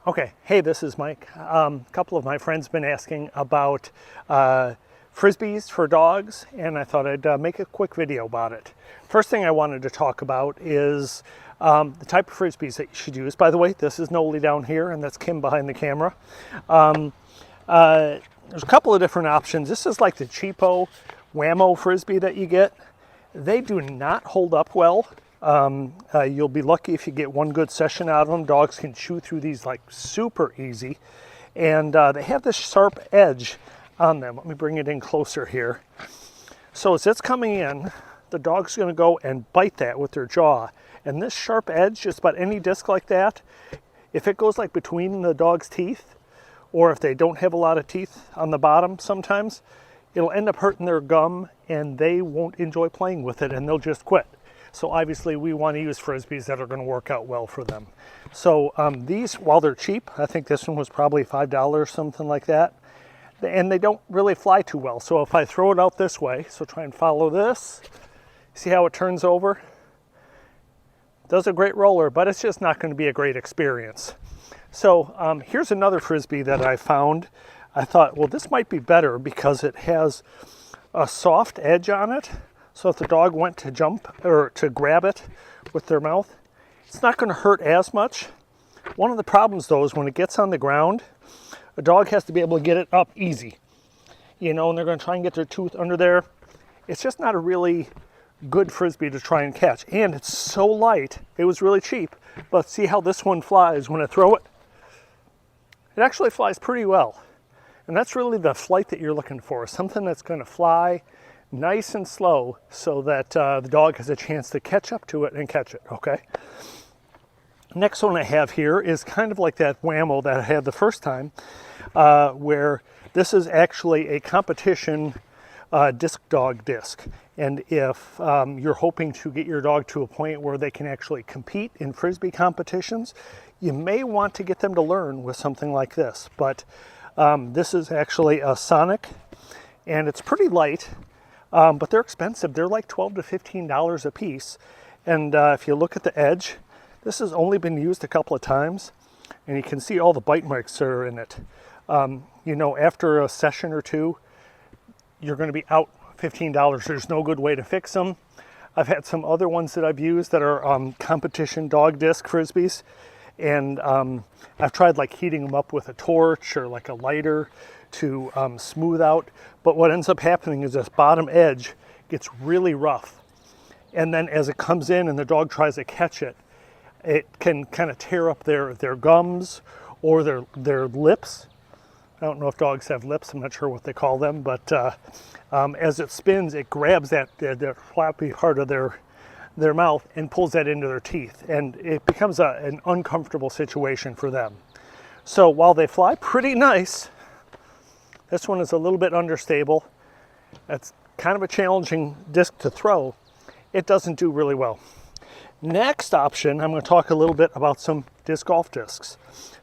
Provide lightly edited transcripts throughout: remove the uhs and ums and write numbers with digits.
Okay, hey, this is Mike. A couple of my friends have been asking about frisbees for dogs, and I thought I'd make a quick video about it. First thing I wanted to talk about is the type of frisbees that you should use. By the way, this is Noli down here, and that's Kim behind the camera. There's a couple of different options. This is like the cheapo whammo frisbee that you get. They do not hold up well. You'll be lucky if you get one good session out of them. Dogs can chew through these like super easy, and they have this sharp edge on them. Let me bring it in closer here. So as it's coming in, the dog's going to go and bite that with their jaw, and this sharp edge, just about any disc like that, if it goes like between the dog's teeth, or if they don't have a lot of teeth on the bottom sometimes, it'll end up hurting their gum and they won't enjoy playing with it and they'll just quit. So obviously we want to use frisbees that are going to work out well for them. So these, while they're cheap, I think this one was probably $5, something like that, and they don't really fly too well. So if I throw it out this way, so try and follow this, see how it turns over? Does a great roller, but it's just not going to be a great experience. So here's another frisbee that I found. I thought, well, this might be better because it has a soft edge on it. So if the dog went to jump or to grab it with their mouth, it's not going to hurt as much. One of the problems though is when it gets on the ground, a dog has to be able to get it up easy. You know, and they're going to try and get their tooth under there. It's just not a really good frisbee to try and catch. And it's so light, it was really cheap. But see how this one flies when I throw it? It actually flies pretty well. And that's really the flight that you're looking for, something that's going to fly nice and slow so that the dog has a chance to catch up to it and catch it, okay? Next one I have here is kind of like that whammo that I had the first time, where this is actually a competition disc dog disc. And if you're hoping to get your dog to a point where they can actually compete in frisbee competitions, you may want to get them to learn with something like this. But this is actually a Sonic, and it's pretty light. But they're expensive. They're like $12 to $15 a piece. And if you look at the edge, this has only been used a couple of times, and you can see all the bite marks that are in it. You know, after a session or two, you're going to be out $15. There's no good way to fix them. I've had some other ones that I've used that are competition dog disc frisbees, and I've tried like heating them up with a torch or like a lighter to smooth out, but what ends up happening is this bottom edge gets really rough, and then as it comes in and the dog tries to catch it, it can kind of tear up their gums or their lips. I don't know if dogs have lips, I'm not sure what they call them, but as it spins, it grabs that flappy part of their mouth and pulls that into their teeth, and it becomes an uncomfortable situation for them. So while they fly pretty nice, this one is a little bit understable. It's kind of a challenging disc to throw. It doesn't do really well. Next option, I'm going to talk a little bit about some disc golf discs.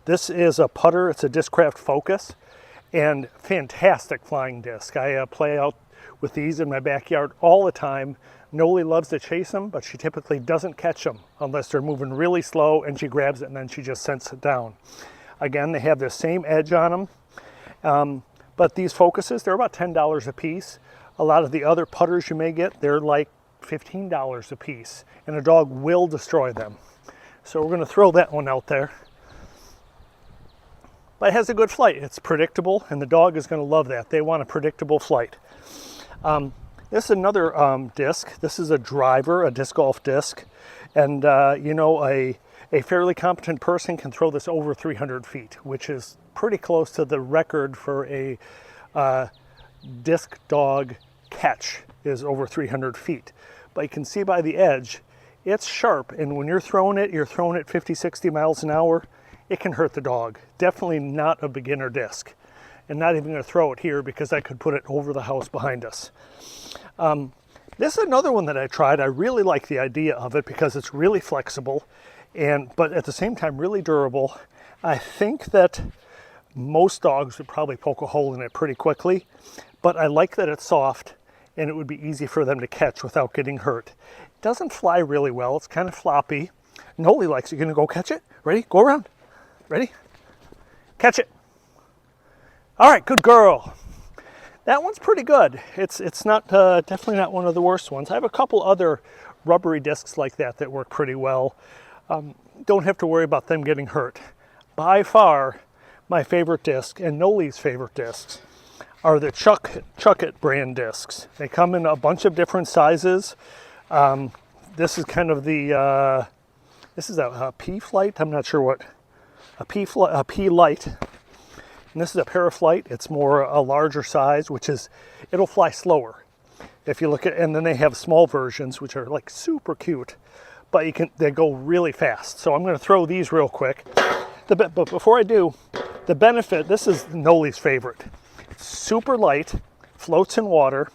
This is a putter. It's a Discraft Focus, and fantastic flying disc. I play out with these in my backyard all the time. Noli loves to chase them, but she typically doesn't catch them unless they're moving really slow, and she grabs it and then she just sends it down. Again, they have the same edge on them. But these focuses, they're about $10 a piece. A lot of the other putters you may get, they're like $15 a piece, and a dog will destroy them. So we're going to throw that one out there. But it has a good flight. It's predictable, and the dog is going to love that. They want a predictable flight. This is another disc. This is a driver, a disc golf disc. And, you know, a fairly competent person can throw this over 300 feet, which is pretty close to the record for a disc dog catch is over 300 feet. But you can see by the edge, it's sharp, and when you're throwing it 50, 60 miles an hour, it can hurt the dog. Definitely not a beginner disc. And not even going to throw it here because I could put it over the house behind us. This is another one that I tried. I really like the idea of it because it's really flexible, but at the same time really durable. I think that most dogs would probably poke a hole in it pretty quickly, but I like that it's soft and it would be easy for them to catch without getting hurt. It doesn't fly really well. It's kind of floppy. Noli likes it. You gonna go catch it? Ready? Go around. Ready? Catch it. All right, good girl. That one's pretty good. It's not definitely not one of the worst ones. I have a couple other rubbery discs like that work pretty well. Don't have to worry about them getting hurt. By far, my favorite disc and Noli's favorite discs are the Chuck It brand discs. They come in a bunch of different sizes. This is kind of the this is a P Flight. I'm not sure what a P Light. And this is a Paraflight. It's more a larger size, which is, it'll fly slower. If you look at, and then they have small versions, which are like super cute, but they go really fast. So I'm going to throw these real quick. But before I do, the benefit, this is Noli's favorite. It's super light, floats in water.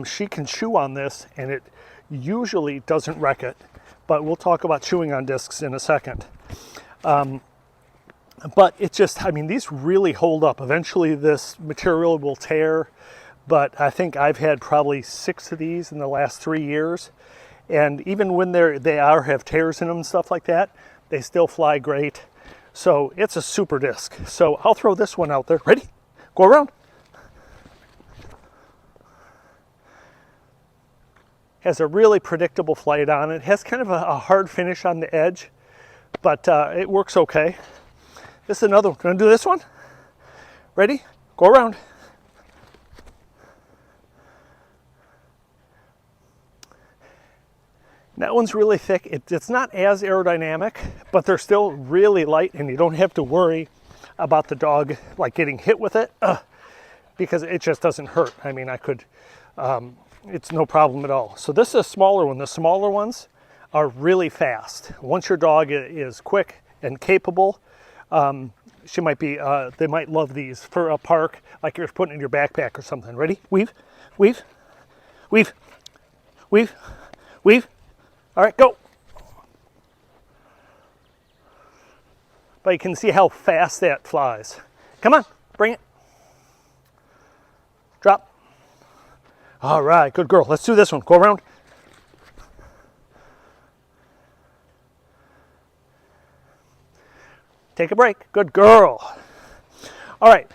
She can chew on this, and it usually doesn't wreck it. But we'll talk about chewing on discs in a second. But it's just, I mean, these really hold up. Eventually this material will tear, but I think I've had probably 6 of these in the last 3 years. And even when they have tears in them and stuff like that, they still fly great. So it's a super disc. So I'll throw this one out there. Ready? Go around. Has a really predictable flight on it. Has kind of a hard finish on the edge, but it works okay. This is another one. Gonna do this one? Ready? Go around. That one's really thick. It's not as aerodynamic, but they're still really light, and you don't have to worry about the dog like getting hit with it because it just doesn't hurt. I mean, I could, it's no problem at all. So this is a smaller one. The smaller ones are really fast. Once your dog is quick and capable, she might be, they might love these for a park, like you're putting in your backpack or something. Ready? Weave, weave, weave, weave, weave. All right, go. But you can see how fast that flies. Come on, bring it. Drop. All right, good girl. Let's do this one. Go around. Take a break. Good girl. All right,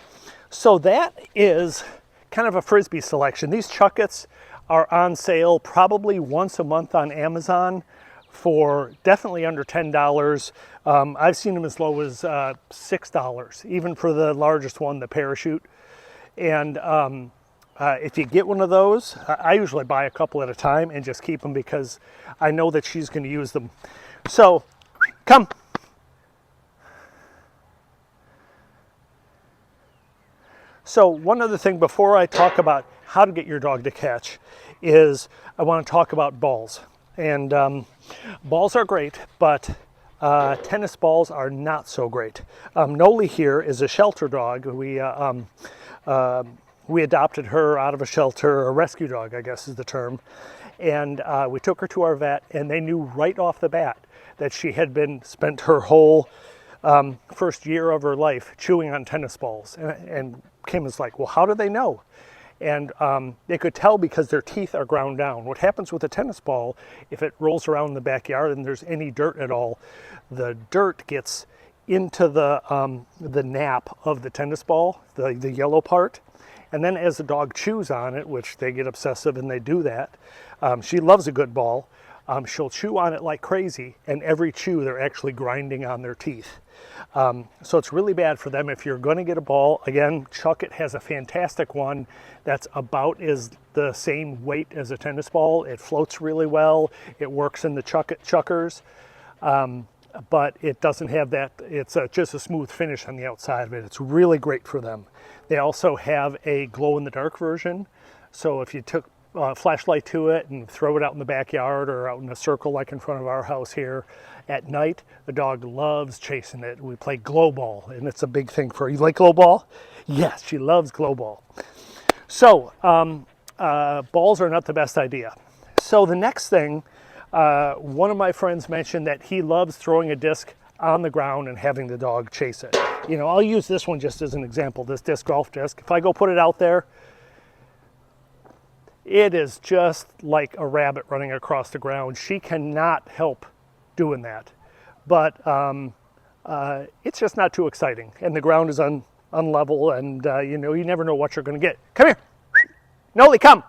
so that is kind of a Frisbee selection. These Chuckits are on sale probably once a month on Amazon for definitely under $10. I've seen them as low as $6, even for the largest one, the Parachute. And if you get one of those, I usually buy a couple at a time and just keep them because I know that she's going to use them. So, come. So one other thing before I talk about how to get your dog to catch is I want to talk about balls. And balls are great, but tennis balls are not so great. Noli here is a shelter dog. We adopted her out of a shelter, a rescue dog, I guess is the term. And we took her to our vet, and they knew right off the bat that she had spent her whole first year of her life chewing on tennis balls. And Kim was like, well, how do they know? And they could tell because their teeth are ground down. What happens with a tennis ball, if it rolls around in the backyard and there's any dirt at all, the dirt gets into the nap of the tennis ball, the yellow part. And then as the dog chews on it, which they get obsessive and they do that, she loves a good ball. She'll chew on it like crazy, and every chew they're actually grinding on their teeth. So it's really bad for them. If you're going to get a ball, again, Chuck It has a fantastic one that's about the same weight as a tennis ball. It floats really well. It works in the Chuck It chuckers, but it doesn't have that. It's just a smooth finish on the outside of it. It's really great for them. They also have a glow-in-the-dark version. So if you took a flashlight to it and throw it out in the backyard or out in a circle like in front of our house here at night, the dog loves chasing it. We play glow ball, and it's a big thing for her. You like glow ball? Yes, she loves glow ball. So balls are not the best idea. So the next thing, one of my friends mentioned that he loves throwing a disc on the ground and having the dog chase it. You know, I'll use this one just as an example, this disc golf disc. If I go put it out there, it is just like a rabbit running across the ground. She cannot help doing that. But it's just not too exciting. And the ground is unlevel, and you know, you never know what you're going to get. Come here. Noli, come.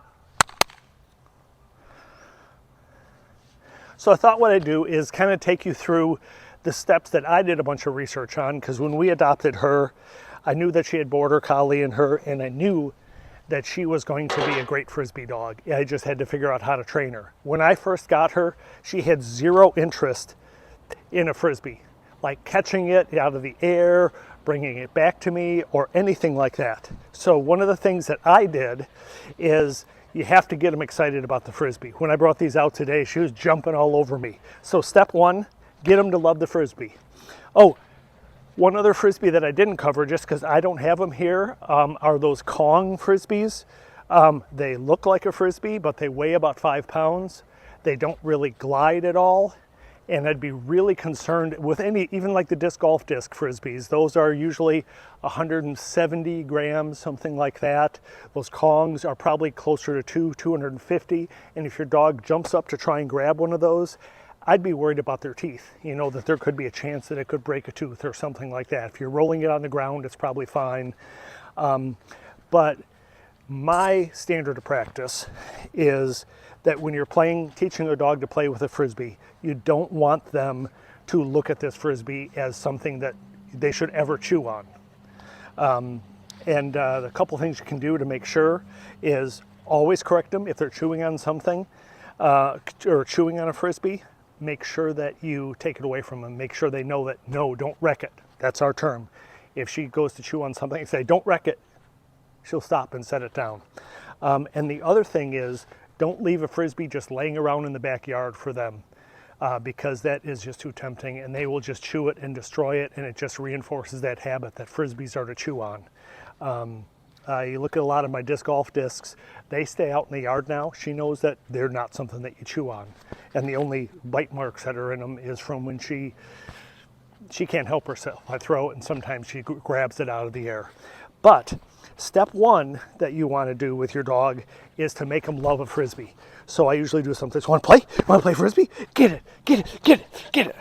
So I thought what I'd do is kind of take you through the steps that I did a bunch of research on, because when we adopted her, I knew that she had Border Collie in her, and I knew that she was going to be a great Frisbee dog. I just had to figure out how to train her. When I first got her, she had zero interest in a Frisbee, like catching it out of the air, bringing it back to me, or anything like that. So one of the things that I did is you have to get them excited about the Frisbee. When I brought these out today, she was jumping all over me. So step one, get them to love the Frisbee. Oh, one other Frisbee that I didn't cover, just because I don't have them here, are those Kong Frisbees. They look like a Frisbee, but they weigh about 5 pounds. They don't really glide at all. And I'd be really concerned with any, even like the disc golf disc Frisbees. Those are usually 170 grams, something like that. Those Kongs are probably closer to 250. And if your dog jumps up to try and grab one of those, I'd be worried about their teeth. You know, that there could be a chance that it could break a tooth or something like that. If you're rolling it on the ground, it's probably fine. But my standard of practice is that when you're teaching a dog to play with a Frisbee, you don't want them to look at this Frisbee as something that they should ever chew on. The couple things you can do to make sure is always correct them if they're chewing on something or chewing on a Frisbee. Make sure that you take it away from them. Make sure they know that, no, don't wreck it. That's our term. If she goes to chew on something, say, don't wreck it, she'll stop and set it down. And the other thing is, don't leave a Frisbee just laying around in the backyard for them, because that is just too tempting, and they will just chew it and destroy it, and it just reinforces that habit that Frisbees are to chew on. You look at a lot of my disc golf discs, they stay out in the yard now. She knows that they're not something that you chew on. And the only bite marks that are in them is from when she can't help herself. I throw it and sometimes she grabs it out of the air. But step one that you want to do with your dog is to make them love a Frisbee. So I usually do something. Want to play? Want to play Frisbee? Get it, get it, get it, get it.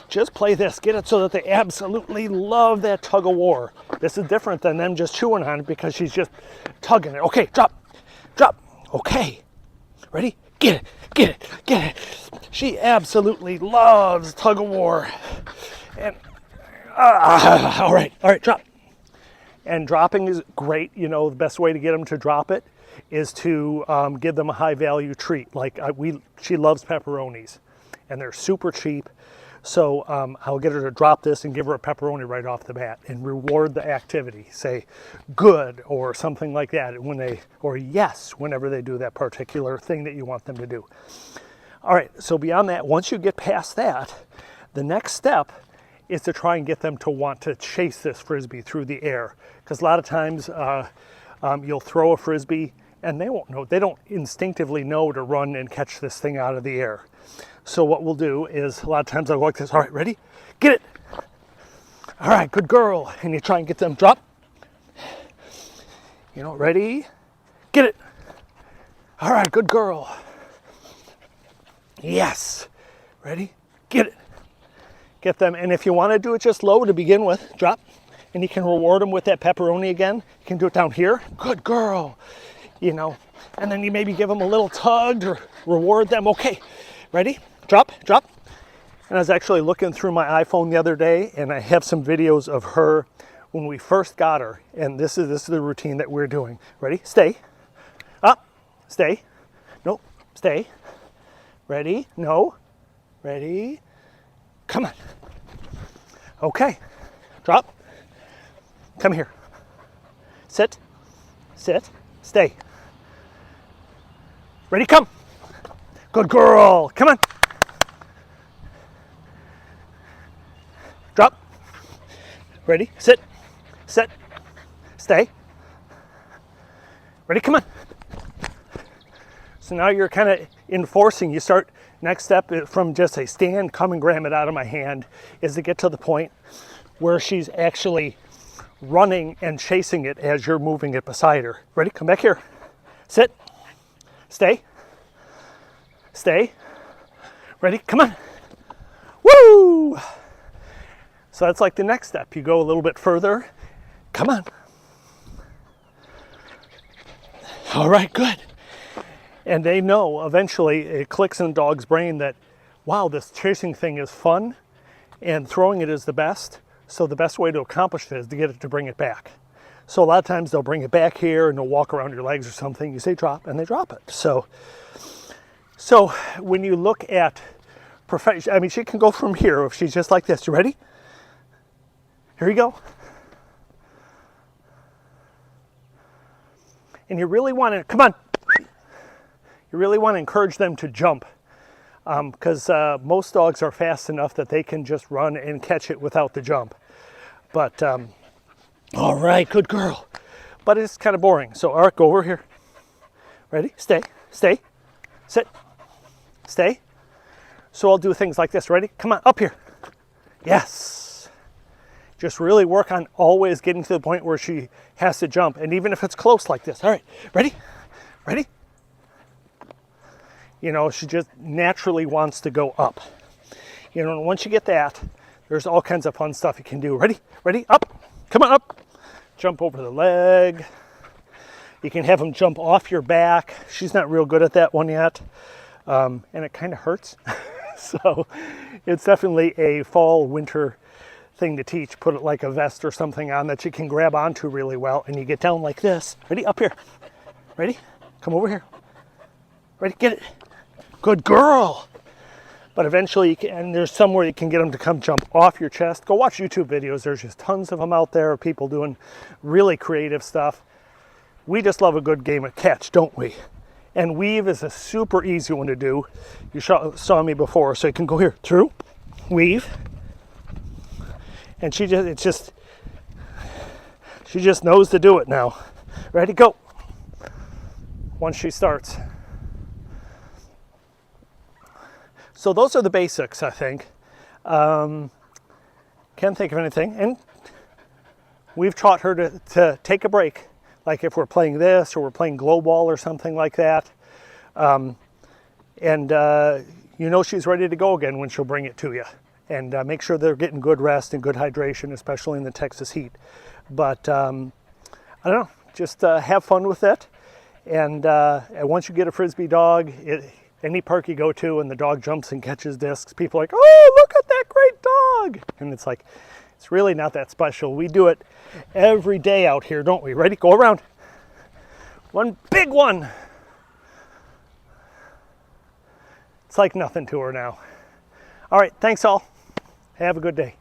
Just play this. Get it so that they absolutely love that tug of war. This is different than them just chewing on it because she's just tugging it. Okay, drop, drop. Okay, ready? Get it, get it, get it. She absolutely loves tug of war. And all right, drop. And dropping is great. You know, the best way to get them to drop it is to give them a high value treat. Like she loves pepperonis, and they're super cheap. So I'll get her to drop this and give her a pepperoni right off the bat and reward the activity. Say good or something like that or yes whenever they do that particular thing that you want them to do. All right, so beyond that, once you get past that, the next step is to try and get them to want to chase this Frisbee through the air. Because a lot of times you'll throw a Frisbee and they won't know. They don't instinctively know to run and catch this thing out of the air. So what we'll do is a lot of times I'll go like this. All right, ready? Get it. All right, good girl. And you try and get them drop. You know, ready? Get it. All right, good girl. Yes. Ready? Get it. Get them, and if you want to do it just low to begin with, drop, and you can reward them with that pepperoni again. You can do it down here. Good girl. You know, and then you maybe give them a little tug to reward them. Okay, ready? Drop, drop. And I was actually looking through my iPhone the other day, and I have some videos of her when we first got her, and this is the routine that we're doing. Ready? Stay. Up. Stay. Nope. Stay. Ready? No. Ready? Come on. Okay. Drop. Come here. Sit. Sit. Stay. Ready? Come. Good girl. Come on. Drop. Ready? Sit. Sit. Stay. Ready? Come on. So now you're kind of enforcing. You start, next step from just a stand, come and grab it out of my hand, is to get to the point where she's actually running and chasing it as you're moving it beside her. Ready? Come back here. Sit. Stay. Stay. Ready? Come on. Woo! So that's like the next step. You go a little bit further. Come on. All right, good. And they know eventually it clicks in the dog's brain that, wow, this chasing thing is fun and throwing it is the best. So the best way to accomplish it is to get it to bring it back. So a lot of times they'll bring it back here and they'll walk around your legs or something. You say drop and they drop it. So when you look at I mean, she can go from here if she's just like this. You ready? Here you go. And you really want to, come on. You really want to encourage them to jump because most dogs are fast enough that they can just run and catch it without the jump. But, all right, good girl. But it's kind of boring. So, all right, go over here. Ready? Stay, stay, sit, stay. So I'll do things like this. Ready? Come on, up here. Yes. Just really work on always getting to the point where she has to jump. And even if it's close like this. All right, ready? Ready? You know, she just naturally wants to go up. You know, once you get that, there's all kinds of fun stuff you can do. Ready? Ready? Up. Come on, up. Jump over the leg. You can have them jump off your back. She's not real good at that one yet. And it kind of hurts. So it's definitely a fall, winter thing to teach. Put it like a vest or something on that you can grab onto really well. And you get down like this. Ready? Up here. Ready? Come over here. Ready? Get it. Good girl. But eventually, you can, and there's somewhere you can get them to come jump off your chest. Go watch YouTube videos. There's just tons of them out there of people doing really creative stuff. We just love a good game of catch, don't we? And weave is a super easy one to do. You saw me before, so you can go here, through, weave. And she just knows to do it now. Ready, go. Once she starts. So those are the basics, I think. Can't think of anything. And we've taught her to take a break. Like if we're playing this or we're playing glow ball or something like that. You know she's ready to go again when she'll bring it to you. And make sure they're getting good rest and good hydration, especially in the Texas heat. But I don't know, just have fun with it. And once you get a Frisbee dog, any park you go to and the dog jumps and catches discs, people are like, oh, look at that great dog. And it's like, it's really not that special. We do it every day out here, don't we? Ready? Go around. One big one. It's like nothing to her now. All right, thanks all. Have a good day.